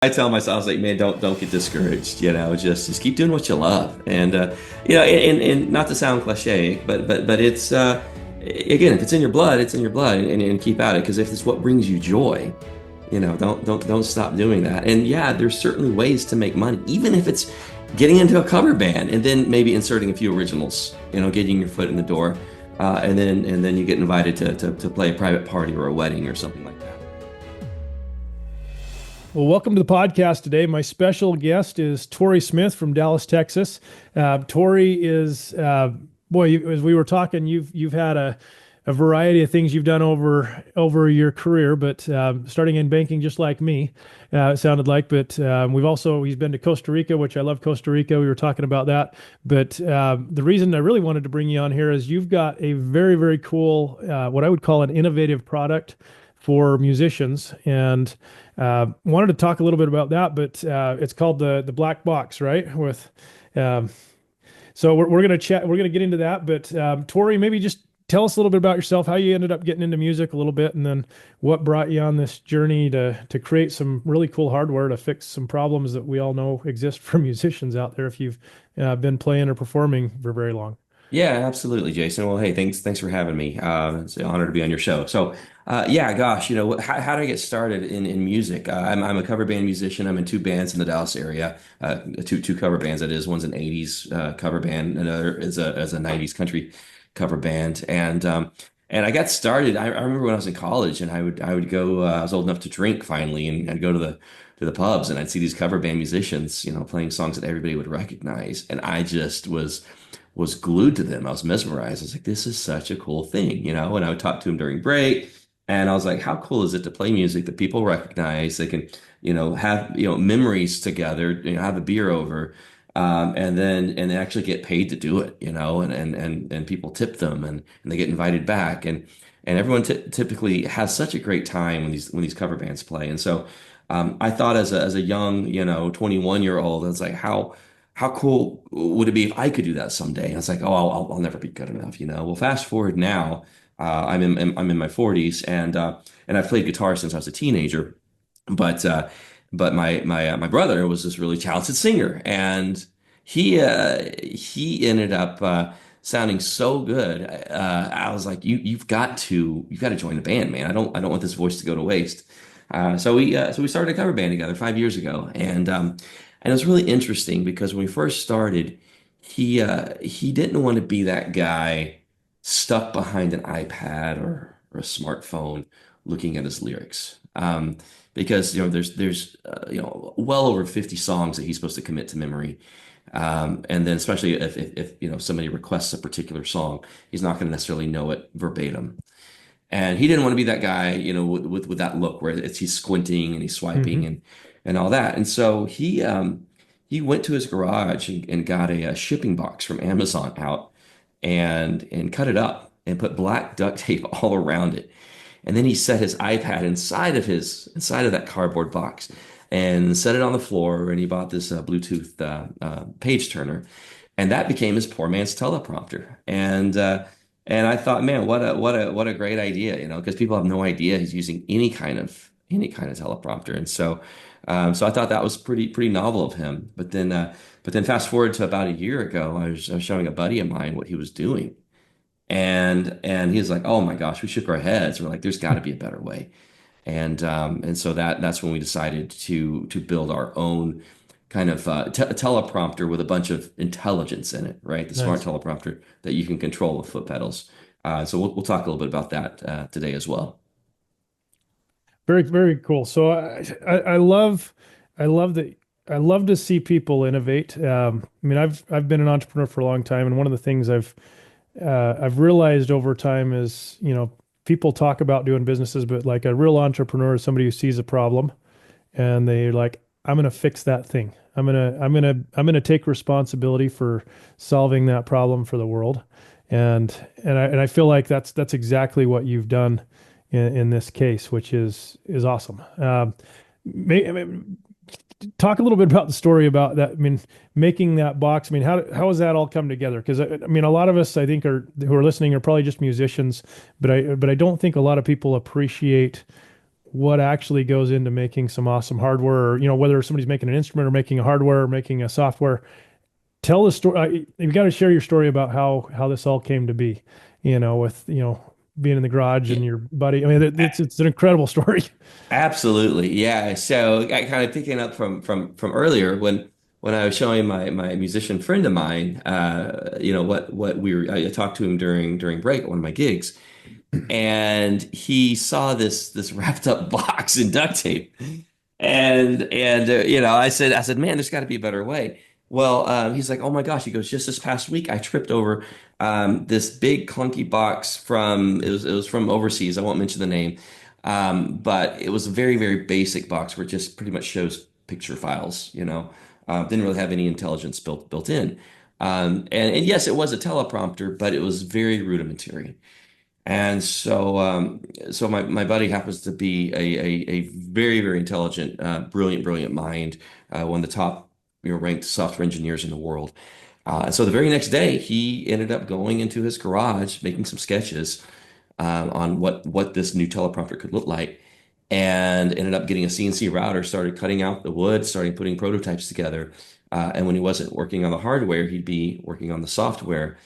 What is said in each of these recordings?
I tell myself, I was like, man, don't get discouraged. Just keep doing what you love. And and not to sound cliche, but it's again, if it's in your blood, it's in your blood, and keep at it. Because if it's what brings you joy, don't stop doing that. And yeah, there's certainly ways to make money, even if it's getting into a cover band and then maybe inserting a few originals. Getting your foot in the door, and then you get invited to play a private party or a wedding or something like that. Well, welcome to the podcast today. My special guest is Tory Smith from Dallas, Texas. Tory is, as we were talking, you've had a variety of things you've done over your career, but starting in banking just like me, it sounded like. But he's been to Costa Rica, which I love Costa Rica. We were talking about that. But the reason I really wanted to bring you on here is you've got a very, very cool, what I would call an innovative product for musicians, and wanted to talk a little bit about that. But it's called the Black Box, right? Um, we're gonna chat. We're gonna get into that. But Tory, maybe just tell us a little bit about yourself, how you ended up getting into music a little bit, and then what brought you on this journey to create some really cool hardware to fix some problems that we all know exist for musicians out there if you've been playing or performing for very long. Yeah, absolutely, Jason. Well, hey, thanks for having me. It's an honor to be on your show. So, yeah, gosh, how did I get started in music? I'm a cover band musician. I'm in two bands in the Dallas area, two cover bands. That is, one's an '80s cover band, another is a '90s country cover band. And I got started. I remember when I was in college, and I would go. I was old enough to drink finally, and I'd go to the pubs, and I'd see these cover band musicians, playing songs that everybody would recognize, and I just was glued to them. I was mesmerized. I was like, this is such a cool thing. And I would talk to them during break. And I was like, how cool is it to play music that people recognize? They can, have, memories together, have a beer over, and they actually get paid to do it, and people tip them and they get invited back. And everyone typically has such a great time when these cover bands play. And so I thought as a young, 21-year-old, I was like, how cool would it be if I could do that someday? I was like, oh, I'll never be good enough. Well, fast forward now, I'm in my 40s, and I've played guitar since I was a teenager, but my brother was this really talented singer, and he ended up sounding so good. I was like, you've got to join the band, man. I don't want this voice to go to waste. So we started a cover band together 5 years ago, and it was really interesting because when we first started, he didn't want to be that guy stuck behind an iPad or a smartphone looking at his lyrics. Because there's well over 50 songs that he's supposed to commit to memory. And then especially if somebody requests a particular song, he's not going to necessarily know it verbatim. And he didn't want to be that guy, with that look where he's squinting and he's swiping Hmm. and all that. And so he went to his garage and got a shipping box from Amazon out and cut it up and put black duct tape all around it. And then he set his iPad inside of that cardboard box and set it on the floor. And he bought this Bluetooth page turner, and that became his poor man's teleprompter. And I thought, man, what a great idea, because people have no idea he's using any kind of teleprompter. And so I thought that was pretty novel of him. But then fast forward to about a year ago, I was showing a buddy of mine what he was doing, and he was like, "Oh my gosh!" We shook our heads. We're like, "There's got to be a better way." And so that's when we decided to build our own kind of teleprompter with a bunch of intelligence in it, right? The smart Nice. teleprompter that you can control with foot pedals. So we'll talk a little bit about that today as well. Very, very cool. So I love that. I love to see people innovate. I mean, I've been an entrepreneur for a long time, and one of the things I've realized over time is, people talk about doing businesses, but like a real entrepreneur is somebody who sees a problem and they're like, I'm gonna fix that thing. I'm gonna take responsibility for solving that problem for the world. And I feel like that's exactly what you've done in this case, which is awesome. I mean, talk a little bit about the story about that. I mean, making that box. I mean, how has that all come together? Because I mean, a lot of us, I think, who are listening are probably just musicians, but I don't think a lot of people appreciate what actually goes into making some awesome hardware, or, whether somebody's making an instrument or making a hardware or making a software. Tell the story. You've got to share your story about how this all came to be, with, being in the garage Yeah, and your buddy. I mean, it's an incredible story. absolutely. Yeah. So I kind of picking up from earlier when I was showing my musician friend of mine, what I talked to him during break at one of my gigs, and he saw this wrapped up box in duct tape. I said, man, there's got to be a better way. Well, he's like, oh my gosh. He goes, just this past week, I tripped over this big clunky box from it was from overseas. I won't mention the name, but it was a very very basic box where it just pretty much shows picture files. Didn't really have any intelligence built in. And yes, it was a teleprompter, but it was very rudimentary. And so my buddy happens to be a very, very intelligent, brilliant mind, one of the top, ranked software engineers in the world. And so the very next day, he ended up going into his garage, making some sketches on what this new teleprompter could look like, and ended up getting a CNC router, started cutting out the wood, starting putting prototypes together. And when he wasn't working on the hardware, he'd be working on the software.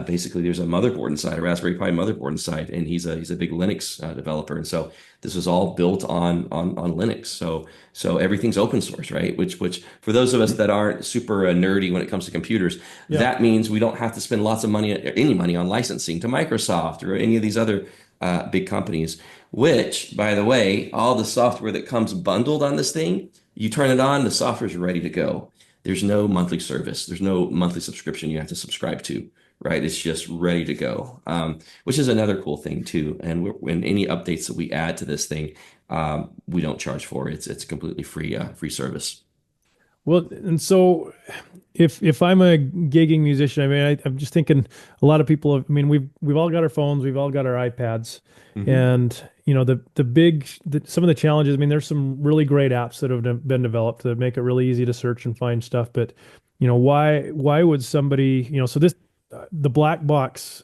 Basically, there's a motherboard inside, a Raspberry Pi motherboard inside, and he's a big Linux developer, and so this was all built on Linux. So everything's open source, right? Which for those of us that aren't super nerdy when it comes to computers, Yeah. that means we don't have to spend lots of money, any money on licensing to Microsoft or any of these other big companies. Which, by the way, all the software that comes bundled on this thing, you turn it on, the software is ready to go. There's no monthly service. There's no monthly subscription you have to subscribe to, right? It's just ready to go, which is another cool thing too. And when any updates that we add to this thing, we don't charge for. It's completely free service. Well, and so if I'm a gigging musician, I mean, I'm just thinking a lot of people have, I mean, we've all got our phones, we've all got our iPads, Hmm. and some of the challenges. I mean, there's some really great apps that have been developed that make it really easy to search and find stuff. But why would somebody, so the black box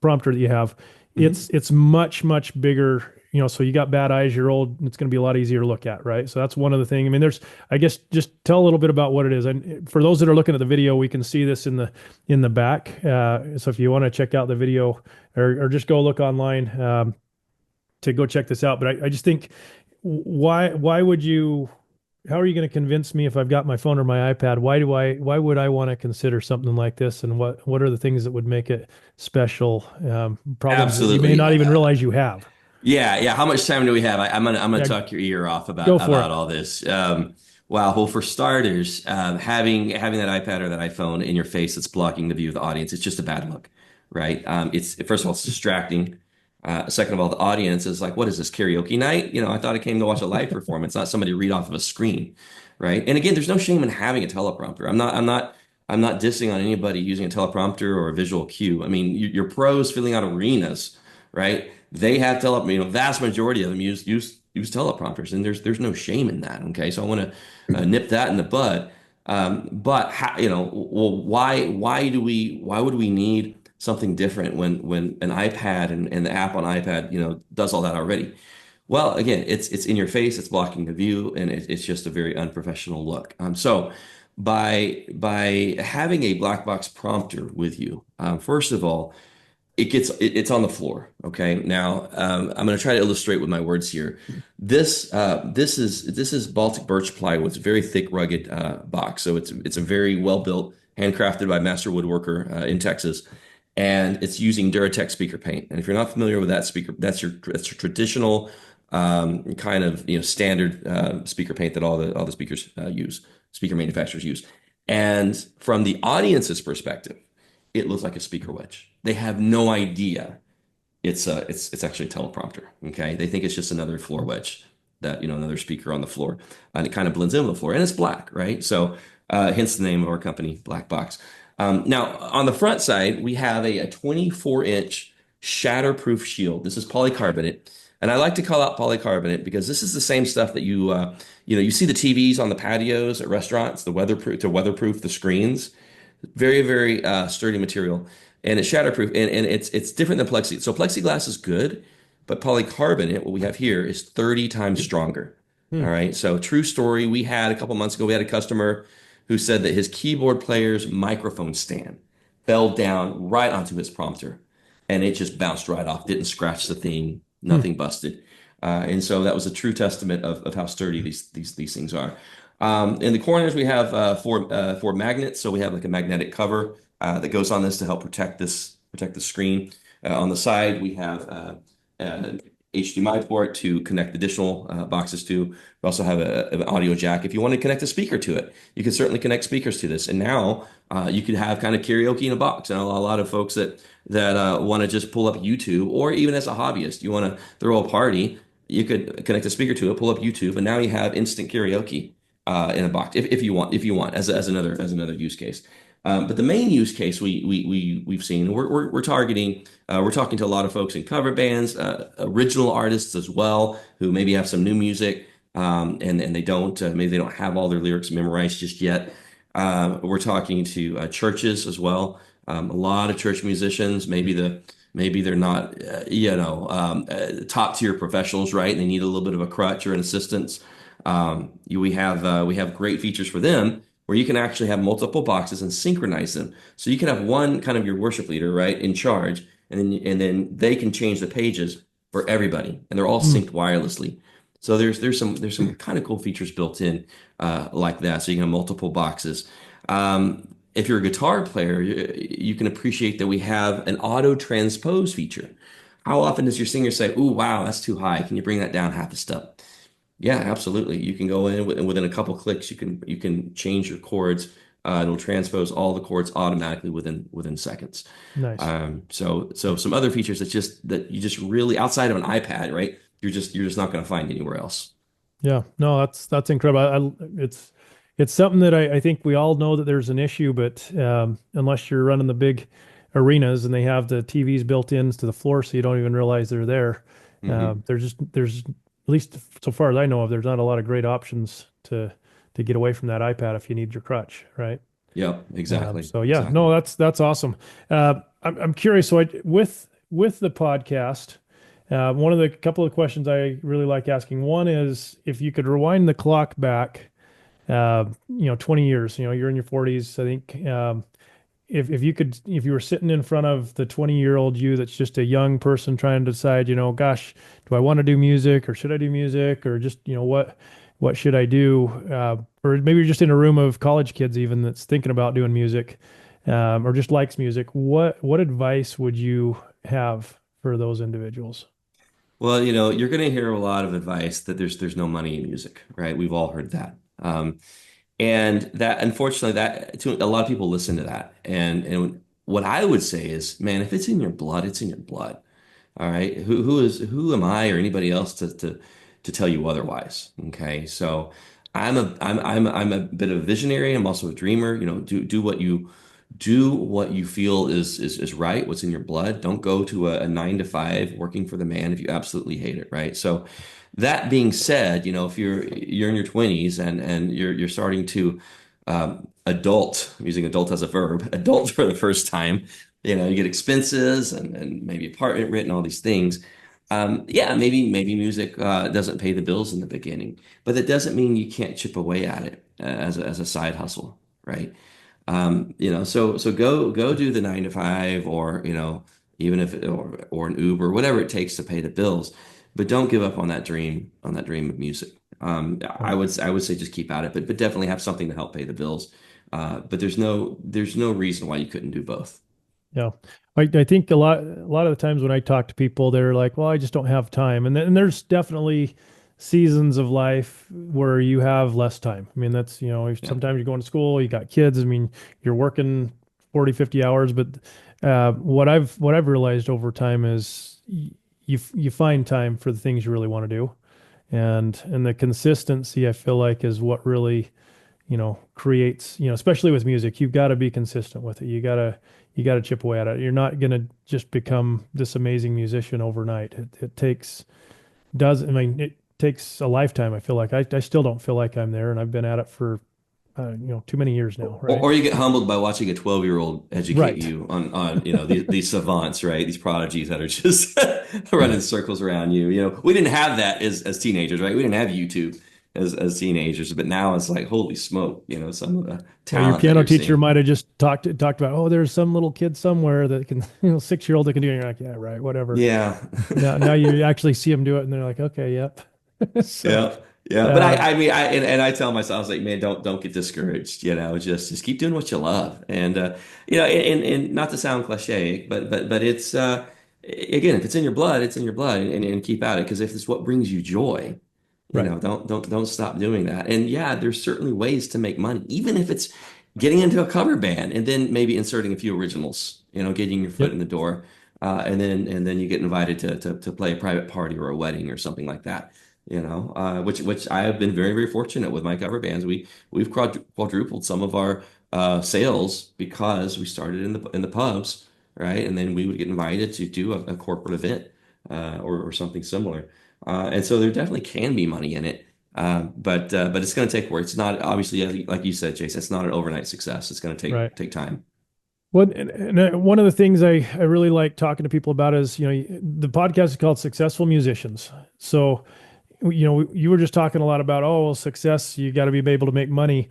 prompter that you have, Hmm. it's much bigger. So you got bad eyes, you're old, it's going to be a lot easier to look at, right? So that's one of the things. I mean, I guess just tell a little bit about what it is. And for those that are looking at the video, we can see this in the back. So if you want to check out the video or just go look online to go check this out. But I just think why would you? How are you going to convince me if I've got my phone or my iPad? Why would I want to consider something like this? And what are the things that would make it special? Problems that you may Absolutely. not even realize you have. Yeah, yeah. How much time do we have? I'm gonna Yeah, talk your ear off go about for it. all this. Wow. Well, for starters, having that iPad or that iPhone in your face that's blocking the view of the audience, it's just a bad look, right? It's first of all, it's distracting. Second of all, the audience is like, what is this, karaoke night? I thought I came to watch a live performance, not somebody read off of a screen, right? And again, there's no shame in having a teleprompter. I'm not dissing on anybody using a teleprompter or a visual cue. I mean, your pros filling out arenas, right? They have vast majority of them use teleprompters, and there's no shame in that. Okay, so I want to nip that in the bud. But well, why would we need something different when an iPad and the app on iPad, does all that already? Well, again, it's in your face, it's blocking the view, and it's just a very unprofessional look. So by having a black box prompter with you, first of all, it's on the floor. Okay. Now, I'm going to try to illustrate with my words here. This is Baltic birch plywood. It's a very thick, rugged box. So it's a very well built, handcrafted by master woodworker in Texas, and it's using Duratec speaker paint. And if you're not familiar with that speaker, that's your traditional kind of standard speaker paint that all the speakers use, speaker manufacturers use. And from the audience's perspective, it looks like a speaker wedge. They have no idea it's actually a teleprompter. Okay, they think it's just another floor wedge that another speaker on the floor, and it kind of blends in with the floor, and it's black, right? So hence the name of our company, Black Box. Now on the front side, we have a 24-inch shatterproof shield. This is polycarbonate. And I like to call out polycarbonate because this is the same stuff that you see the TVs on the patios at restaurants, to weatherproof the screens. Very, very sturdy material, and it's shatterproof, and it's different than plexi. So plexiglass is good, but polycarbonate, what we have here, is 30 times stronger. All Hmm. right. So true story. We had a couple months ago, we had a customer who said that his keyboard player's microphone stand fell down right onto his prompter and it just bounced right off, didn't scratch the thing, Hmm. nothing busted. And so that was a true testament of how sturdy these things are. In the corners, we have four magnets. So we have like a magnetic cover that goes on this to help protect the screen. On the side, we have an HDMI port to connect additional boxes to. We also have an audio jack. If you want to connect a speaker to it, you can certainly connect speakers to this. And now you could have kind of karaoke in a box. And a lot of folks that want to just pull up YouTube, or even as a hobbyist, you want to throw a party, you could connect a speaker to it, pull up YouTube, and now you have instant karaoke in a box if you want as another use case. But the main use case we've seen, we're targeting, we're talking to a lot of folks in cover bands, original artists as well, who maybe have some new music, and they don't maybe they don't have all their lyrics memorized just yet. We're talking to churches as well. A lot of church musicians, maybe they're not top tier professionals, right? And they need a little bit of a crutch or an assistance. We have great features for them where you can actually have multiple boxes and synchronize them. So you can have one kind of your worship leader, right, in charge, and then they can change the pages for everybody, and they're all Hmm. synced wirelessly. So there's some kind of cool features built in like that. So you can have multiple boxes. If you're a guitar player, you can appreciate that we have an auto transpose feature. How often does your singer say, "Ooh, wow, that's too high. Can you bring that down half a step?" Yeah, absolutely. You can go in within a couple clicks. You can change your chords. It'll transpose all the chords automatically within seconds. Nice. So some other features that you just really outside of an iPad, right? You're just not going to find anywhere else. Yeah, no, that's incredible. It's something that I think we all know that there's an issue, but unless you're running the big arenas and they have the TVs built in to the floor, so you don't even realize they're there. Hmm. There's at least so far as I know of, there's not a lot of great options to get away from that iPad if you need your crutch, right? Yep, exactly, So yeah, no, exactly. that's awesome. I'm curious. So with the podcast, one of the couple of questions I really like asking. One is if you could rewind the clock back, 20 years. You're in your 40s, I think. If you were sitting in front of the 20-year-old you that's just a young person trying to decide, gosh, do I want to do music or should I do music or just, what should I do? Or maybe you're just in a room of college kids even that's thinking about doing music, or just likes music. What advice would you have for those individuals? Well, you're going to hear a lot of advice that there's no money in music, right? We've all heard that. And that unfortunately that to a lot of people listen to that. And what I would say is, man, if it's in your blood, it's in your blood. All right. Who am I or anybody else to tell you otherwise? Okay. So I'm a bit of a visionary. I'm also a dreamer. Do what you feel is right, what's in your blood. Don't go to a 9 to 5 working for the man if you absolutely hate it, right? So that being said, if you're in your 20s and you're starting to adult, I'm using adult as a verb, adult for the first time, you get expenses and maybe apartment rent and all these things. Yeah, maybe music doesn't pay the bills in the beginning, but that doesn't mean you can't chip away at it as a side hustle, right? So go do the 9 to 5 or even if or an Uber, whatever it takes to pay the bills, but don't give up on that dream of music. I would say just keep at it, but definitely have something to help pay the bills. But there's no reason why you couldn't do both. Yeah. I think a lot of the times when I talk to people, they're like, well, I just don't have time. And there's definitely seasons of life where you have less time. I mean, that's, Yeah. sometimes you're going to school, you got kids. I mean, you're working 40, 50 hours, but what I've realized over time is you find time for the things you really want to do. And the consistency I feel like is what really creates, especially with music, you've got to be consistent with it. You got to chip away at it. You're not going to just become this amazing musician overnight. It takes a lifetime. I feel like I still don't feel like I'm there, and I've been at it for, too many years now, right? Or you get humbled by watching a 12-year-old educate Right. you on these savants, right? These prodigies that are just running circles around you. We didn't have that as teenagers, right? We didn't have YouTube as teenagers, but now it's like, holy smoke, some of the Yeah, your talent that piano you're teacher seeing. might have just talked about, oh, there's some little kid somewhere that can, 6-year-old that can do it. And you're like, yeah, right, whatever. Yeah. Now you actually see them do it, and they're like, okay, yep. So, Yeah, yeah, but uh, I mean, and I tell myself, I was like, man, don't get discouraged. Just keep doing what you love, and and not to sound cliche, but it's again, if it's in your blood, it's in your blood, and keep at it because if it's what brings you joy, right. don't stop doing that. And yeah, there's certainly ways to make money, even if it's getting into a cover band and then maybe inserting a few originals, getting your foot Yep. in the door, and then you get invited to play a private party or a wedding or something like that. Which I have been very, very fortunate with my cover bands. We've quadrupled some of our sales because we started in the pubs, right? And then we would get invited to do a corporate event or something similar. And so there definitely can be money in it. But it's going to take work. It's not obviously like you said, Jason. It's not an overnight success. It's going to Right. take time. Well, and one of the things I really like talking to people about is, the podcast is called Successful Musicians. So, you were just talking a lot about, oh, well, success, you got to be able to make money.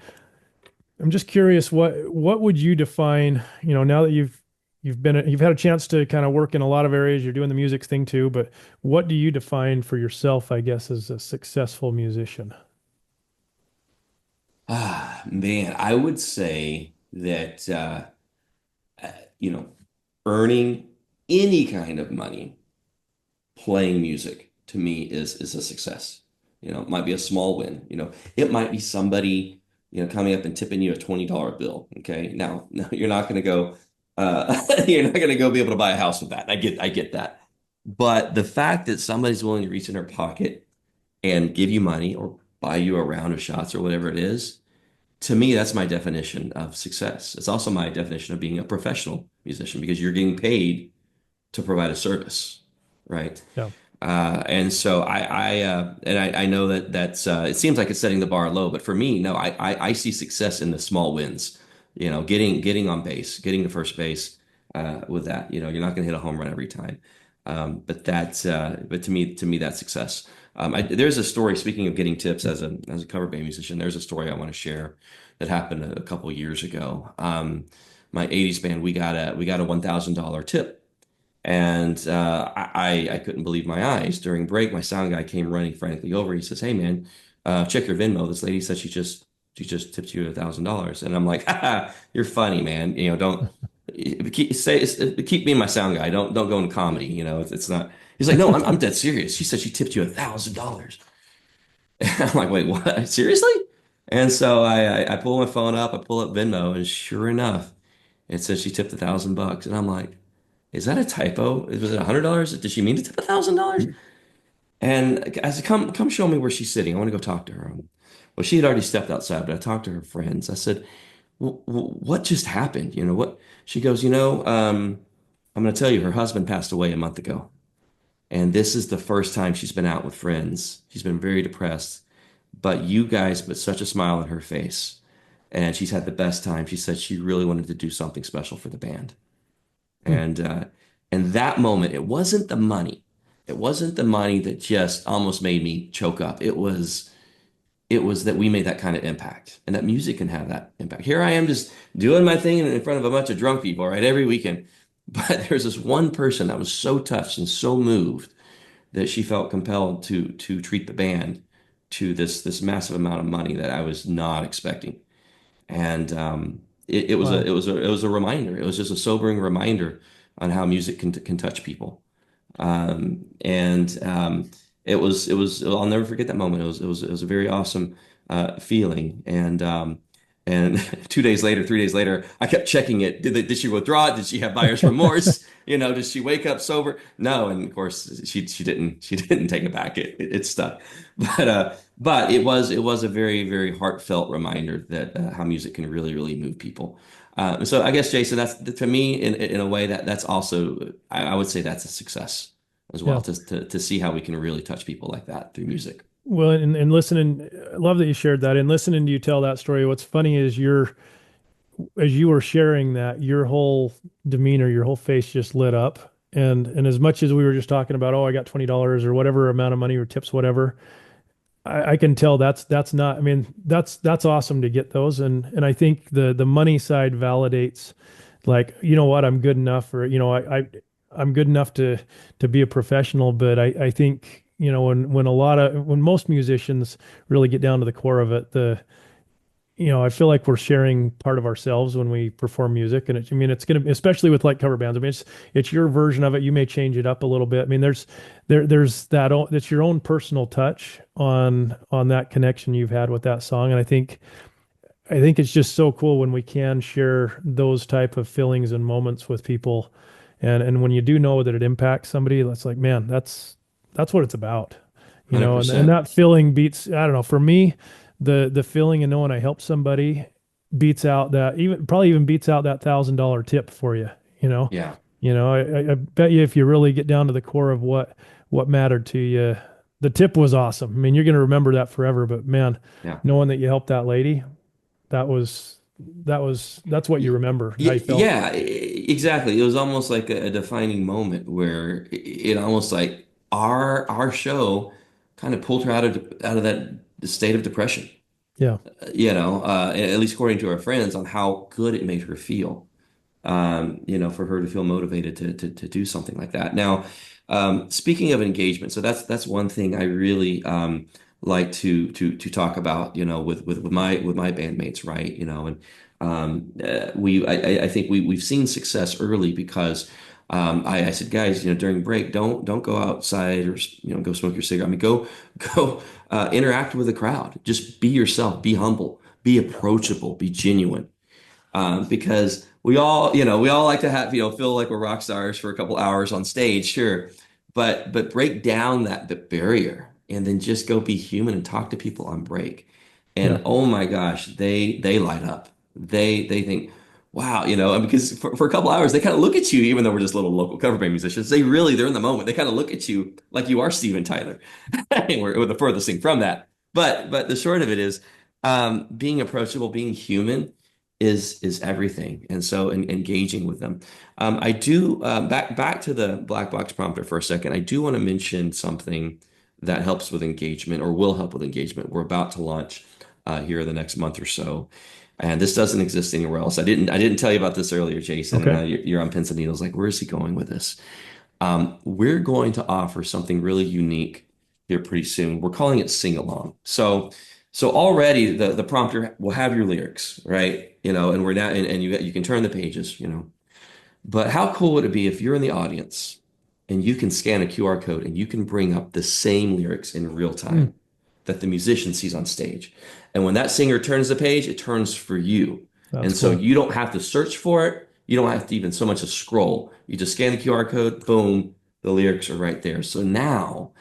I'm just curious, what would you define, now that you've had a chance to kind of work in a lot of areas, you're doing the music thing too, but what do you define for yourself, I guess, as a successful musician? Ah, man, I would say that you know, earning any kind of money playing music to me is a success. It might be a small win. It might be somebody, coming up and tipping you a $20 bill. Okay. Now, no, you're not going to go, you're not going to go be able to buy a house with that. I get that. But the fact that somebody's willing to reach in their pocket and give you money or buy you a round of shots or whatever it is, to me, that's my definition of success. It's also my definition of being a professional musician because you're getting paid to provide a service, right? Yeah. And so I know that's it seems like it's setting the bar low, but for me, no, I see success in the small wins. Getting on base, getting to first base with that. You're not going to hit a home run every time, but to me that's success. There's a story. Speaking of getting tips as a cover band musician, there's a story I want to share that happened a couple years ago. My '80s band, we got a $1,000 tip. And I couldn't believe my eyes. During break, my sound guy came running frantically over. He says, "Hey man, check your Venmo. This lady said she just tipped you $1,000." And I'm like, "Ha, you're funny, man. Don't keep being my sound guy. Don't go into comedy. It's not." He's like, "No, I'm dead serious. She said she tipped you $1,000." I'm like, "Wait, what? Seriously?" And so I pull my phone up, I pull up Venmo, and sure enough, it says she tipped $1,000. And I'm like, is that a typo? Was it $100? Did she mean to tip $1,000? And I said, come show me where she's sitting. I want to go talk to her. Well, she had already stepped outside, but I talked to her friends. I said, what just happened? What? She goes, I'm going to tell you, her husband passed away a month ago. And this is the first time she's been out with friends. She's been very depressed, but you guys put such a smile on her face. And she's had the best time. She said she really wanted to do something special for the band. Hmm. And that moment, it wasn't the money. It wasn't the money that just almost made me choke up. It was that we made that kind of impact, and that music can have that impact. Here I am just doing my thing in front of a bunch of drunk people, right, every weekend. But there's this one person that was so touched and so moved that she felt compelled to treat the band to this massive amount of money that I was not expecting. And it was a Wow. it was a it was a reminder. It was just a sobering reminder on how music can touch people. And it was I'll never forget that moment. It was a very awesome feeling. And 2 days later, 3 days later, I kept checking it. Did she withdraw it? Did she have buyer's remorse? Did she wake up sober? No, and of course she didn't take it back. It stuck. But it was a very, very heartfelt reminder that how music can really, really move people. So I guess Jason, that's to me in a way that's also I would say that's a success as well Yeah. to see how we can really touch people like that through music. Well, and listening, I love that you shared that. And listening to you tell that story, what's funny is as you were sharing that, your whole demeanor, your whole face just lit up. And as much as we were just talking about, oh, I got $20 or whatever amount of money or tips, whatever, I can tell that's not, I mean, that's awesome to get those. And I think the money side validates like, you know what, I'm good enough, or, I'm good enough to be a professional. But I think, when most musicians really get down to the core of it, I feel like we're sharing part of ourselves when we perform music. And I mean, it's going to, especially with like cover bands. I mean, it's your version of it. You may change it up a little bit. I mean, there's that's your own personal touch on that connection you've had with that song. And I think it's just so cool when we can share those type of feelings and moments with people. And when you do know that it impacts somebody, that's like, man, that's what it's about, and 100%. that feeling beats, I don't know, for me, the feeling of knowing I helped somebody beats out that, even probably even beats out that $1,000 tip for you, you know, Yeah. I bet you if you really get down to the core of what mattered to you, the tip was awesome. I mean, you're going to remember that forever, but man, Yeah. knowing that you helped that lady, that's what you remember, how you felt. Yeah, exactly. It was almost like a defining moment where it almost like our show kind of pulled her out of that state of depression. Yeah. At least according to our friends, on how good it made her feel. For her to feel motivated to do something like that. Now, speaking of engagement, so that's one thing I really like to talk about, with my bandmates, right? And I think we've seen success early because I said, guys, during break, don't go outside or go smoke your cigarette. I mean, go interact with the crowd. Just be yourself, be humble, be approachable, be genuine, because we all like to have, feel like we're rock stars for a couple hours on stage, sure, but break down that the barrier and then just go be human and talk to people on break. Yeah. And oh my gosh, they light up. They think, wow, and because for a couple hours they kind of look at you, even though we're just little local cover band musicians, they're in the moment. They kind of look at you like you are Steven Tyler. And we're the furthest thing from that. But the short of it is, being approachable, being human is everything. And so engaging with them. I do, back to the black box prompter for a second. I do want to mention something that helps with engagement or will help with engagement. We're about to launch here in the next month or so. And this doesn't exist anywhere else. I didn't tell you about this earlier, Jason. And Okay. you're on pins and needles. Like, where is he going with this? We're going to offer something really unique here pretty soon. We're calling it sing along. So already the prompter will have your lyrics, right? And we're now, and you can turn the pages. But how cool would it be if you're in the audience and you can scan a QR code and you can bring up the same lyrics in real Hmm. time that the musician sees on stage. And when that singer turns the page, it turns for you. That's And so cool. you don't have to search for it. You don't have to even so much as scroll. You just scan the QR code, boom, the lyrics are right there. So now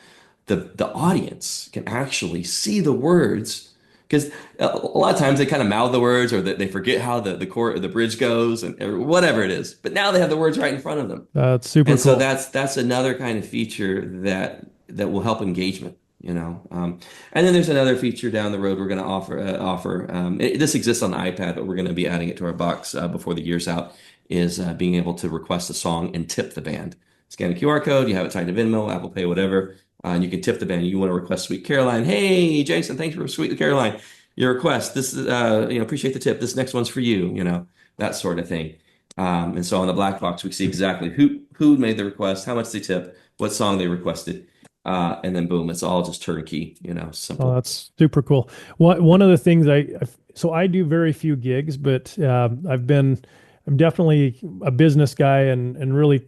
the audience can actually see the words, because a lot of times they kind of mouth the words, or they forget how the chord or the bridge goes, and or whatever it is. But now they have the words right in front of them. That's super And so cool. that's another kind of feature that will help engagement. And then there's another feature down the road we're going to offer. This exists on the iPad, but we're going to be adding it to our box before the year's out. Is being able to request a song and tip the band. Scan a QR code, you have it tied to Venmo, Apple Pay, whatever, and you can tip the band. You want to request Sweet Caroline? Hey, Jason, thanks for Sweet Caroline. Your request. This is, appreciate the tip. This next one's for you. That sort of thing. And so on the black box, we see exactly who made the request, how much they tip, what song they requested, and then boom, it's all just turnkey. Oh, Simple. that's super cool. One of the things so I do very few gigs, but I'm definitely a business guy, and really,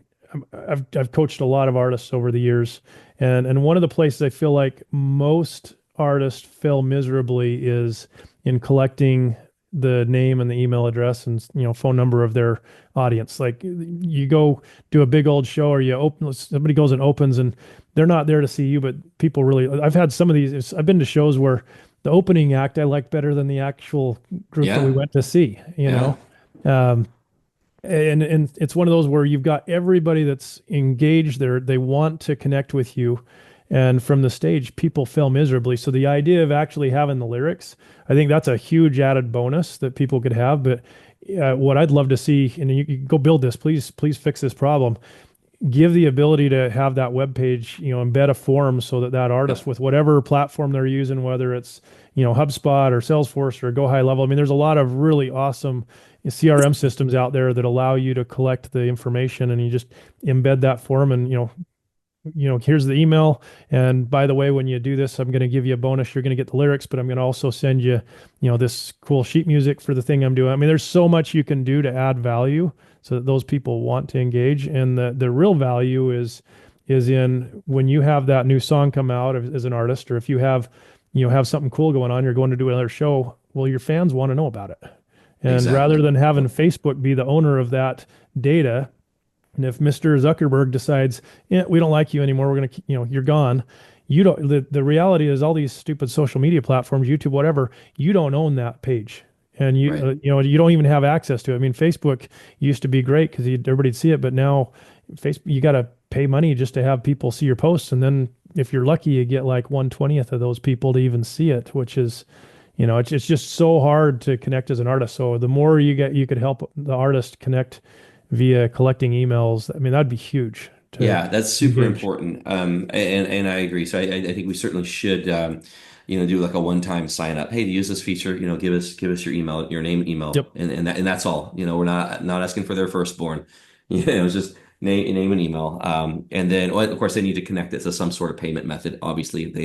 I've coached a lot of artists over the years, and one of the places I feel like most artists fail miserably is in collecting the name and the email address and phone number of their audience. Like, you go do a big old show, or you open, somebody goes and opens, and they're not there to see you, but people really, I've had some of these, I've been to shows where the opening act I like better than the actual group that we Yeah, went to see, yeah, um, and it's one of those where you've got everybody that's engaged there, they want to connect with you, And from the stage, people fail miserably. So the idea of actually having the lyrics, I think that's a huge added bonus that people could have. But what I'd love to see, and you go build this, please fix this problem. Give the ability to have that web page, embed a form so that that artist Yep. with whatever platform they're using, whether it's, HubSpot or Salesforce or Go High Level. I mean, there's a lot of really awesome CRM systems out there that allow you to collect the information and you just embed that form and, here's the email. And by the way, when you do this, I'm going to give you a bonus. You're going to get the lyrics, but I'm going to also send you, this cool sheet music for the thing I'm doing. I mean, there's so much you can do to add value so that those people want to engage. And the real value is in when you have that new song come out as an artist, or if you have something cool going on, you're going to do another show. Well, your fans want to know about it. And rather Exactly. than having Yep. Facebook be the owner of that data, and if Mr. Zuckerberg decides, yeah, we don't like you anymore, we're gonna, you're gone. You don't. The reality is, all these stupid social media platforms, YouTube, whatever, you don't own that page, and Right. you don't even have access to it. I mean, Facebook used to be great because everybody'd see it, but now, Facebook, you got to pay money just to have people see your posts, and then if you're lucky, you get like 1/20th of those people to even see it, which is, it's just so hard to connect as an artist. So the more you could help the artist connect via collecting emails. I mean, that'd be huge to Yeah, that's super engage. important. And I agree. So I think we certainly should, do like a one-time sign up. Hey, to use this feature, give us your email, your name, email, Yep. and that's all. We're not asking for their firstborn. It's just name and email. And then, well, of course, they need to connect it to some sort of payment method. Obviously, Right. if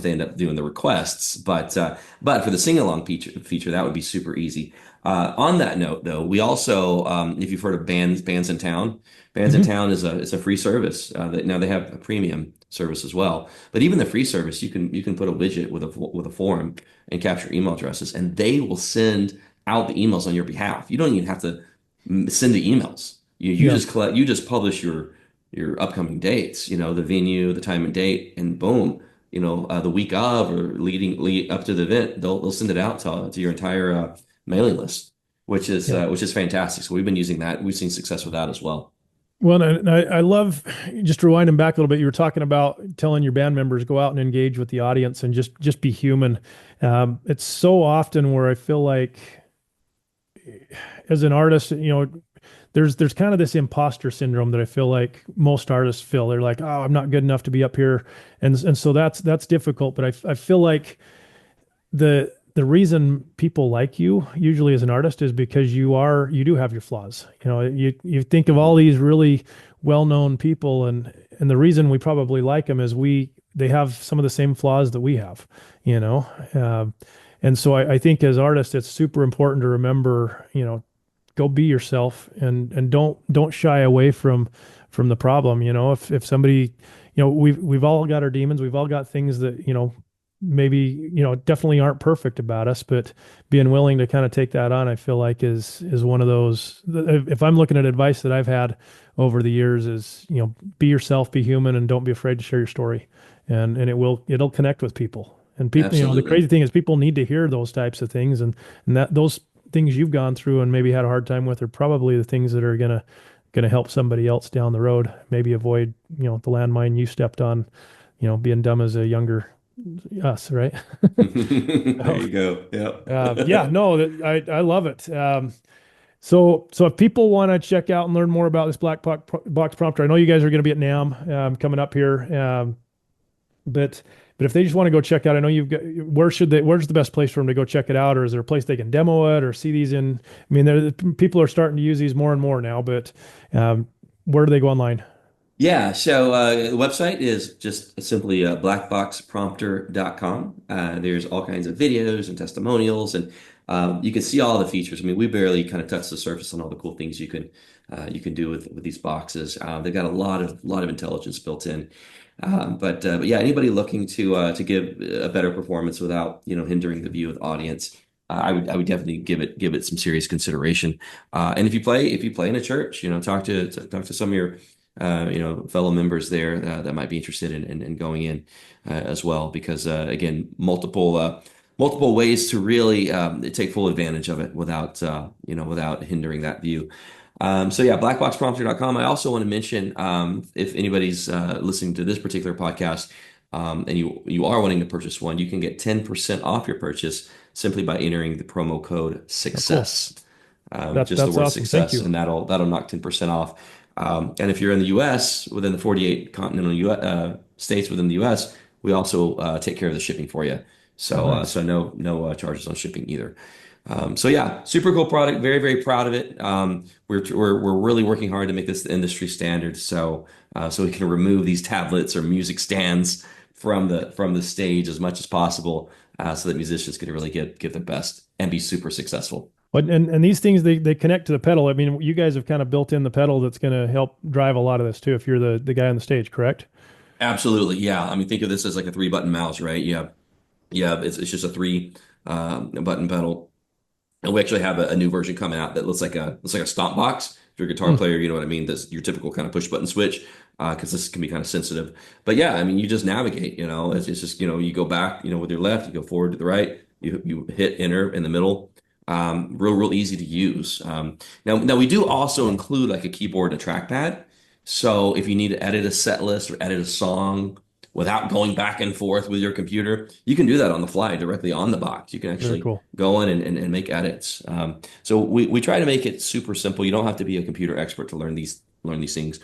they end up doing the requests. But for the sing-along feature, that would be super easy. On that note, though, we also, if you've heard of bands in town. Bands in Hmm. Town is a free service. Now they have a premium service as well. But even the free service, you can put a widget with a form and capture email addresses, and they will send out the emails on your behalf. You don't even have to send the emails. You Yeah. just collect. You just publish your upcoming dates. The venue, the time and date, and boom. The week of or lead up to the event, they'll send it out to your entire mailing list, Yeah. which is fantastic. So we've been using that. We've seen success with that as well. Well, and I love just rewinding back a little bit. You were talking about telling your band members go out and engage with the audience and just be human. It's so often where I feel like as an artist, there's kind of this imposter syndrome that I feel like most artists feel. They're like, oh, I'm not good enough to be up here, and so that's difficult. But I feel like the reason people like you usually as an artist is because you do have your flaws. You think of all these really well-known people, and the reason we probably like them is they have some of the same flaws that we have, you know. And so I think as artists, it's super important to remember, go be yourself and don't shy away from the problem. If somebody, we've all got our demons, we've all got things that, maybe, definitely aren't perfect about us, but being willing to kind of take that on, I feel like is one of those, if I'm looking at advice that I've had over the years is, be yourself, be human, and don't be afraid to share your story. And it'll connect with people. And people, the Absolutely. crazy thing is people need to hear those types of things and that those things you've gone through and maybe had a hard time with are probably the things that are gonna help somebody else down the road, maybe avoid, the landmine you stepped on, being dumb as a younger us, right? There So, you go. Yep. yeah, no, I love it. So if people want to check out and learn more about this box prompter, I know you guys are going to be at NAMM coming up here, but if they just want to go check out, I know you've got where's the best place for them to go check it out, or is there a place they can demo it or see these in? I mean, people are starting to use these more and more now, but where do they go online? Yeah, so the website is just simply blackboxprompter.com. There's all kinds of videos and testimonials, and you can see all the features. I mean, we barely kind of touched the surface on all the cool things you can do with these boxes. They've got a lot of intelligence built in. But yeah, anybody looking to give a better performance without hindering the view of the audience, I would definitely give it some serious consideration. And if you play in a church, talk to some of your fellow members there that might be interested in going in as well, because again, multiple ways to really take full advantage of it without hindering that view. So yeah, blackboxprompter.com. I also want to mention if anybody's listening to this particular podcast and you are wanting to purchase one, you can get 10% off your purchase simply by entering the promo code Oh, cool. success. Just the That's word awesome. Thank success, you. and that'll knock 10% off. And if you're in the US, within the 48 continental states within the US, we also take care of the shipping for you. Oh, So nice. no charges on shipping either. So yeah, super cool product. Very, very proud of it. We're really working hard to make this the industry standard. So we can remove these tablets or music stands from the stage as much as possible, so that musicians can really give their best and be super successful. But and these things they connect to the pedal. I mean, you guys have kind of built in the pedal that's going to help drive a lot of this too. If you're the guy on the stage, correct? Absolutely, yeah. I mean, think of this as like a three button mouse, right? Yeah. It's just a three button pedal. And we actually have a new version coming out that looks like a stomp box. If you're a guitar Hmm. player, you know what I mean. This your typical kind of push button switch, because this can be kind of sensitive. But yeah, I mean, you just navigate. It's just you go back, with your left, you go forward to the right, you hit enter in the middle. Real easy to use. Now we do also include like a keyboard and a trackpad. So if you need to edit a set list or edit a song without going back and forth with your computer, you can do that on the fly directly on the box. You can Very actually cool. go in and make edits. So we try to make it super simple. You don't have to be a computer expert to learn these things.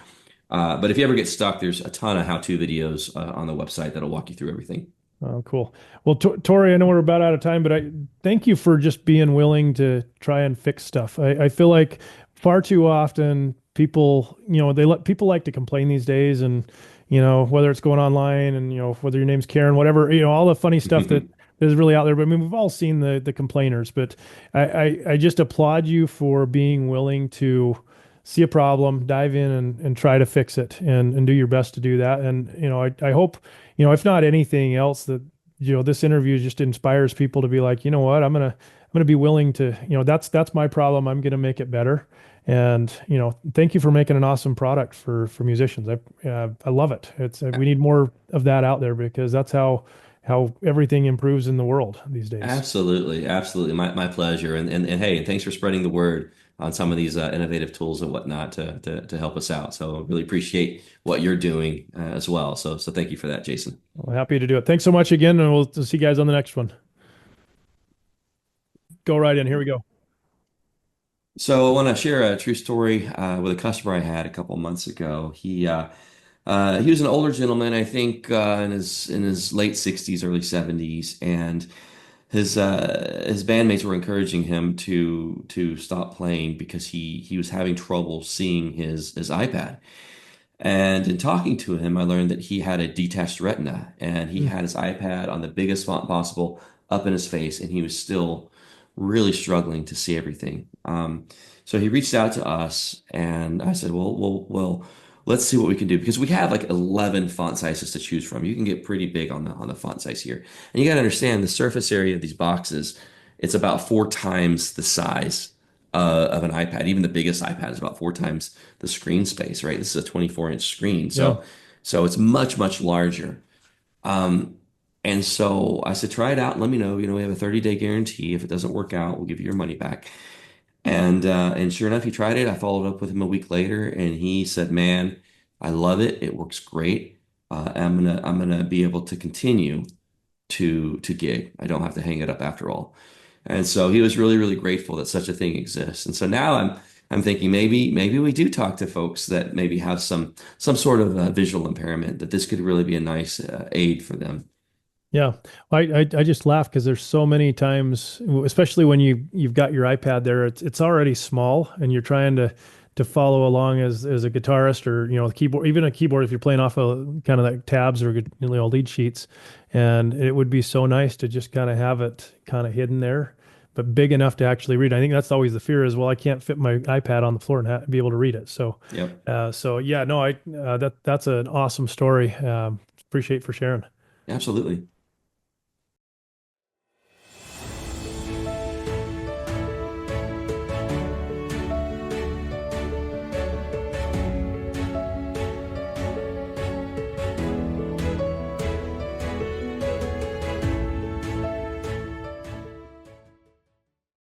But if you ever get stuck, there's a ton of how-to videos on the website that'll walk you through everything. Oh, cool. Well, Tori, I know we're about out of time, but I thank you for just being willing to try and fix stuff. I feel like far too often people, they let people like to complain these days, and whether it's going online and whether your name's Karen, whatever, all the funny stuff that is really out there. But I mean, we've all seen the complainers, but I just applaud you for being willing to see a problem, dive in and try to fix it and do your best to do that. And I hope if not anything else, that this interview just inspires people to be like, you know what, I'm gonna be willing to, that's my problem. I'm gonna make it better. And thank you for making an awesome product for musicians. I love it. It's we need more of that out there because that's how everything improves in the world these days. Absolutely, absolutely. My pleasure. And hey, and thanks for spreading the word on some of these innovative tools and whatnot to help us out. So really appreciate what you're doing as well. So thank you for that, Jason. Well, happy to do it. Thanks so much again, and we'll see you guys on the next one. Go right in. Here we go. So I want to share a true story with a customer I had a couple months ago. He was an older gentleman, I think, in his late 60s, early 70s, and his bandmates were encouraging him to stop playing because he was having trouble seeing his iPad. And in talking to him, I learned that he had a detached retina and he Hmm. had his iPad on the biggest font possible up in his face, and he was still really struggling to see everything. So he reached out to us, and I said, well, let's see what we can do because we have like 11 font sizes to choose from. You can get pretty big on the font size here, and you got to understand the surface area of these boxes. It's about four times the size of an iPad. Even the biggest iPad is about four times the screen space, right? This is a 24-inch screen, Yeah. so it's much larger. Um, and so I said, try it out and let me know. We have a 30-day guarantee. If it doesn't work out, we'll give you your money back. And sure enough, he tried it. I followed up with him a week later, and he said, "Man, I love it. It works great. I'm gonna be able to continue to gig. I don't have to hang it up after all." And so he was really grateful that such a thing exists. And so now I'm thinking maybe we do talk to folks that maybe have some sort of visual impairment, that this could really be a nice aid for them. Yeah, I just laugh because there's so many times, especially when you've got your iPad there, it's already small, and you're trying to follow along as a guitarist, or the keyboard, even a keyboard if you're playing off of kind of like tabs or lead sheets, and it would be so nice to just kind of have it kind of hidden there, but big enough to actually read. I think that's always the fear is, well, I can't fit my iPad on the floor and be able to read it. So, Yep, so yeah, no, that's an awesome story. Appreciate for sharing. absolutely.